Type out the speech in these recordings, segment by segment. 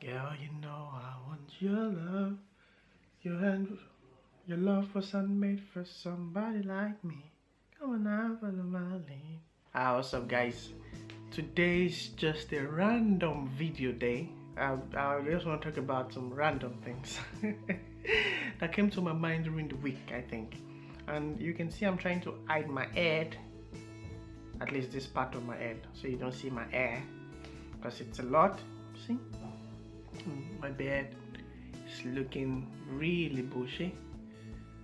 Girl, you know I want your love. Your love was handmade for somebody like me. Come on now, follow my lead. What's up, guys? Today's just a random video day. I just want to talk about some random things that came to my mind during the week, I think. And you can see I'm trying to hide my head, at least this part of my head, so you don't see my hair, because it's a lot. See? My beard is looking really bushy,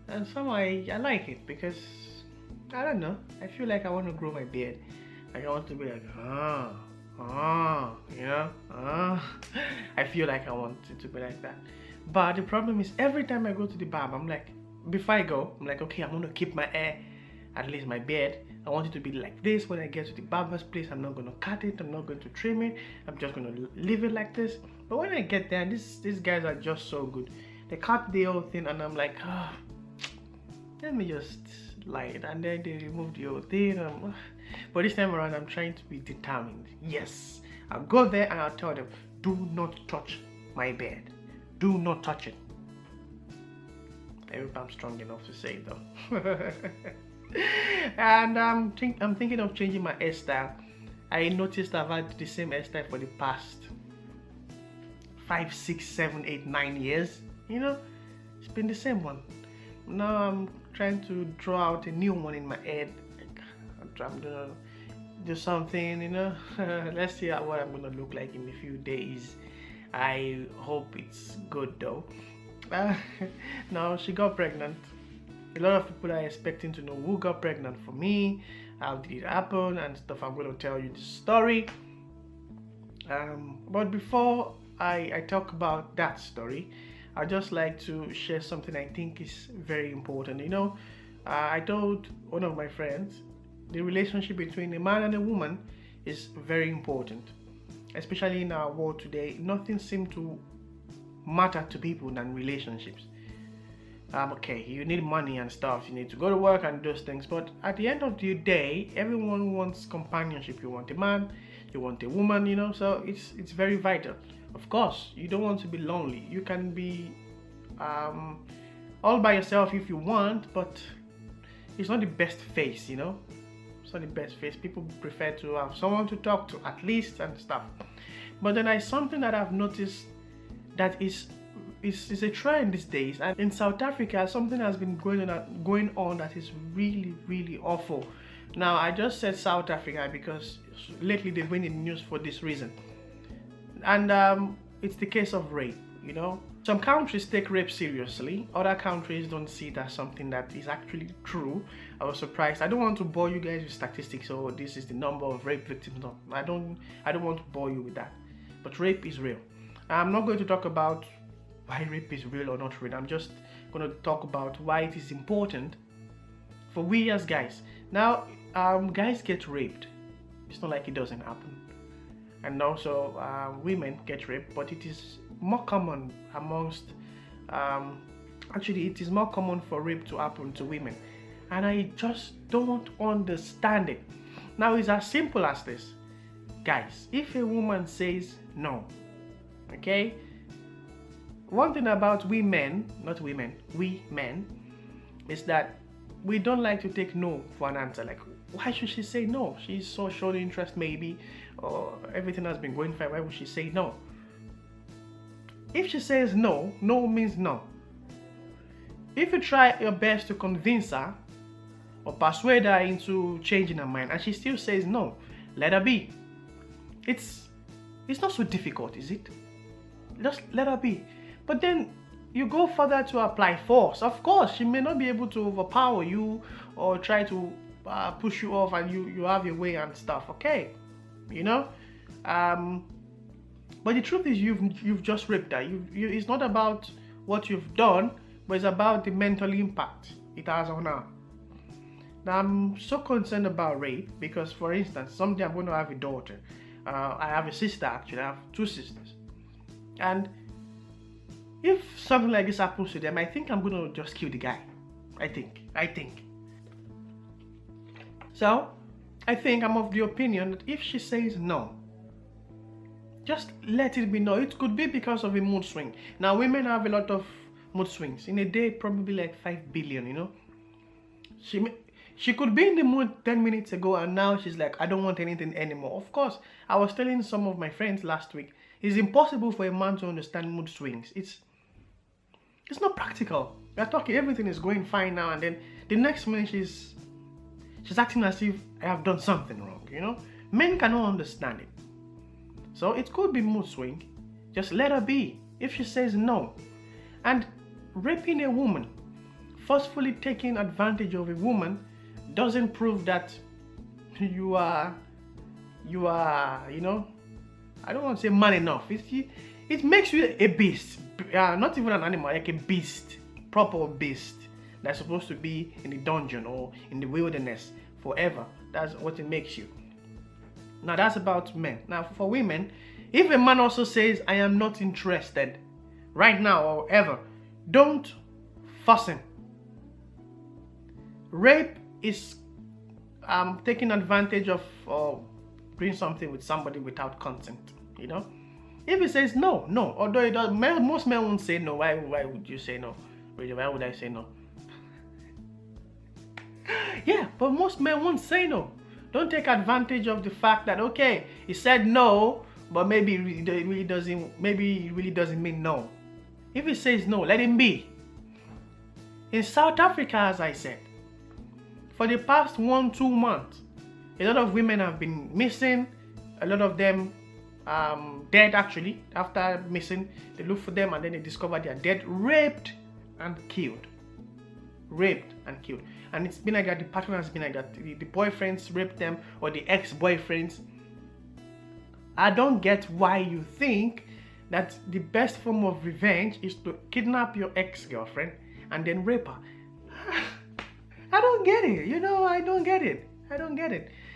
and somehow I like it because I don't know, I feel like I want to grow my beard. Like I want to be like you know, I feel like I want it to be like that. But the problem is every time I go to the barber, I'm like, before I go, I'm like, okay, I'm gonna keep my hair, at least my beard, I want it to be like this. When I get to the barber's place, I'm not gonna cut it, I'm not going to trim it, I'm just gonna leave it like this. But when I get there, these guys are just so good. They cut the whole thing and I'm like, let me just light, and then they remove the whole thing. But this time around I'm trying to be determined. Yes, I'll go there and I'll tell them, do not touch my beard, do not touch it. I hope I'm strong enough to say it though. And I'm thinking of changing my hairstyle. I noticed I've had the same hairstyle for the past 5, 6, 7, 8, 9 years. You know, it's been the same one. Now I'm trying to draw out a new one in my head. I'm gonna do something, you know. Let's see what I'm gonna look like in a few days. I hope it's good though. Now she got pregnant. A lot of people are expecting to know who got pregnant for me, how did it happen and stuff. I'm going to tell you the story. But before I talk about that story, I'd just like to share something I think is very important. You know, I told one of my friends the relationship between a man and a woman is very important, especially in our world today. Nothing seems to matter to people than relationships. Okay, you need money and stuff, you need to go to work and those things, but at the end of the day, everyone wants companionship. You want a man, you want a woman, you know, so it's very vital. Of course, you don't want to be lonely. You can be all by yourself if you want, but it's not the best face, you know. It's not the best face. People prefer to have someone to talk to at least and stuff. But then there's something that I've noticed that is a trend these days, and in South Africa something has been going on that is really awful. Now I just said South Africa because lately they've been in the news for this reason, and it's the case of rape. You know, some countries take rape seriously, other countries don't see it as something that is actually true. I was surprised. I don't want to bore you guys with statistics, or this is the number of rape victims. No, I don't want to bore you with that, but rape is real. I'm not going to talk about why rape is real or not real. I'm just going to talk about why it is important for we as guys. Now, guys get raped. It's not like it doesn't happen. And also, women get raped, but it is more common amongst, actually it is more common for rape to happen to women. And I just don't understand it. Now, it's as simple as this. Guys, if a woman says no, okay? One thing about we men, not women, we men, is that we don't like to take no for an answer. Like, why should she say no? She's so showing interest maybe, or everything has been going fine. Why would she say no? If she says no, no means no. If you try your best to convince her or persuade her into changing her mind and she still says no, let her be. It's not so difficult, is it? Just let her be. But then you go further to apply force. Of course, she may not be able to overpower you or try to push you off, and you have your way and stuff. Okay, you know. But the truth is, you've just raped her. It's not about what you've done, but it's about the mental impact it has on her. Now, I'm so concerned about rape because, for instance, someday I'm going to have a daughter. I have a sister, actually. I have 2 sisters, and if something like this happens to them, I think I'm gonna just kill the guy. I think. So, I think I'm of the opinion that if she says no, just let it be known. It could be because of a mood swing. Now, women have a lot of mood swings. In a day, probably like 5 billion, you know. She could be in the mood 10 minutes ago and now she's like, I don't want anything anymore. Of course, I was telling some of my friends last week, it's impossible for a man to understand mood swings. It's not practical. We're talking, everything is going fine now, and then the next minute she's acting as if I have done something wrong, you know. Men cannot understand it. So it could be mood swing. Just let her be. If she says no. And raping a woman, forcefully taking advantage of a woman, doesn't prove that you are, you know, I don't want to say man enough. It makes you a beast. Not even an animal, like a beast. Proper beast. That's supposed to be in the dungeon or in the wilderness forever. That's what it makes you. Now that's about men. Now for women, if a man also says, I am not interested right now or ever, don't force him. Rape is taking advantage of doing something with somebody without consent, you know. If he says no, although it does, most men won't say no. Why would you say no? Really, why would I say no? Yeah, but most men won't say no. Don't take advantage of the fact that, okay, he said no, but maybe it really doesn't mean no. If he says no, let him be. In South Africa, as I said, for the past 1-2 months, a lot of women have been missing. A lot of them dead, actually. After missing, they look for them and then they discover they are dead, raped and killed. Raped and killed. And it's been like that. The pattern has been like that. The boyfriends raped them, or the ex-boyfriends. I don't get why you think that the best form of revenge is to kidnap your ex-girlfriend and then rape her. I don't get it. You know, I don't get it.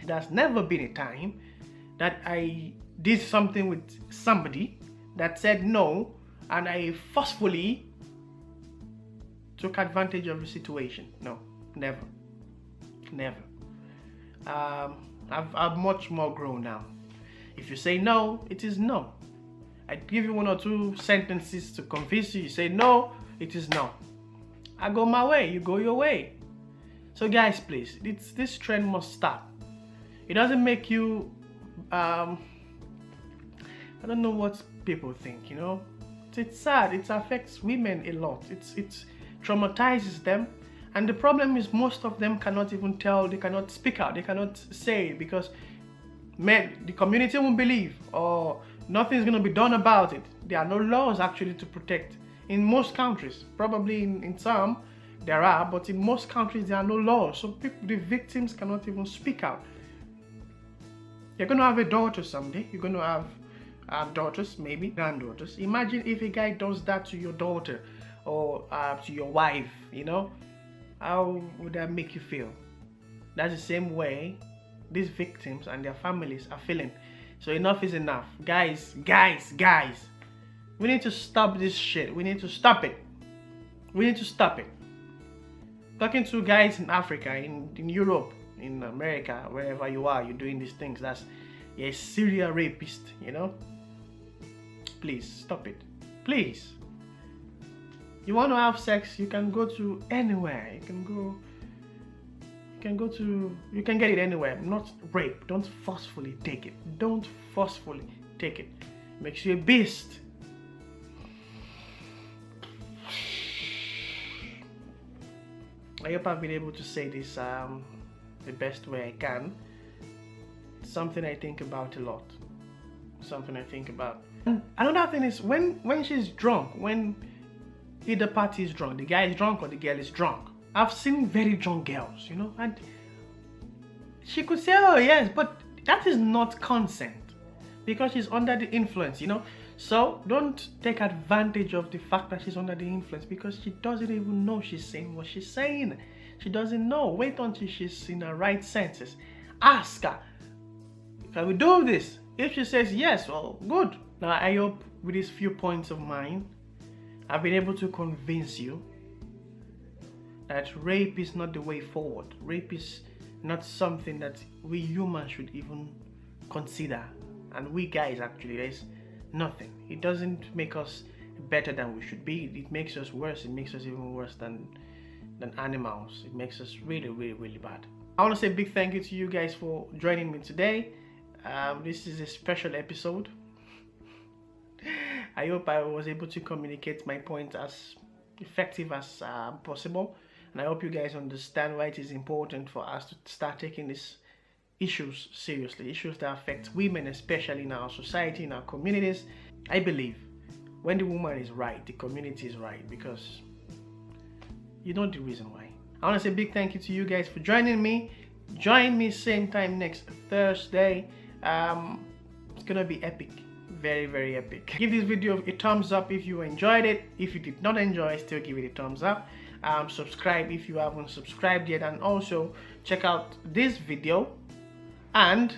There's never been a time that I did something with somebody that said no and I forcefully took advantage of the situation. No, never. I'm much more grown now. If you say no, it is no. I give you 1 or 2 sentences to convince you. You say no, it is no. I go my way, you go your way. So guys, please, this trend must stop. It doesn't make you, I don't know what people think, you know. It's sad. It affects women a lot. It traumatizes them. And the problem is most of them cannot even tell, they cannot speak out, they cannot say it because the community won't believe or nothing's going to be done about it. There are no laws actually to protect. In most countries, probably in some, there are, but in most countries there are no laws. So the victims cannot even speak out. You're going to have a daughter someday. You're going to have daughters, maybe granddaughters. Imagine if a guy does that to your daughter or to your wife, you know. How would that make you feel? That's the same way these victims and their families are feeling. So enough is enough. Guys. We need to stop this shit. We need to stop it. Talking to guys in Africa, in Europe, in America, wherever you are, you're doing these things. You're a serial rapist, you know? Please, stop it. Please. You want to have sex, you can go to anywhere. You can get it anywhere. Not rape. Don't forcefully take it. Makes you a beast. I hope I've been able to say this the best way I can. It's something I think about a lot. And another thing is when she's drunk, when either party is drunk, the guy is drunk or the girl is drunk. I've seen very drunk girls, you know, and she could say, oh yes, but that is not consent because she's under the influence, you know. So don't take advantage of the fact that she's under the influence because she doesn't even know she's saying what she's saying. She doesn't know. Wait until she's in her right senses. Ask her, can we do this? If she says yes, well, good. Now I hope with these few points of mine, I've been able to convince you that rape is not the way forward. Rape is not something that we humans should even consider. And we guys, actually, Nothing. It doesn't make us better than we should be. It makes us worse. It makes us even worse than animals. It makes us really, really, really bad. I want to say a big thank you to you guys for joining me today. This is a special episode. I hope I was able to communicate my point as effective as possible, and I hope you guys understand why it is important for us to start taking these issues seriously, issues that affect women, especially in our society, in our communities. I believe when the woman is right, the community is right, because you know the reason why. I want to say a big thank you to you guys for joining me. Join me same time next Thursday. It's gonna be epic, very, very epic. Give this video a thumbs up if you enjoyed it. If you did not enjoy, still give it a thumbs up. Subscribe if you haven't subscribed yet, and also check out this video, and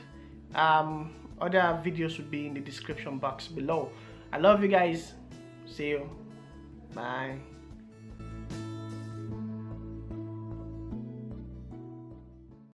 other videos would be in the description box below. I love you guys. See you. Bye.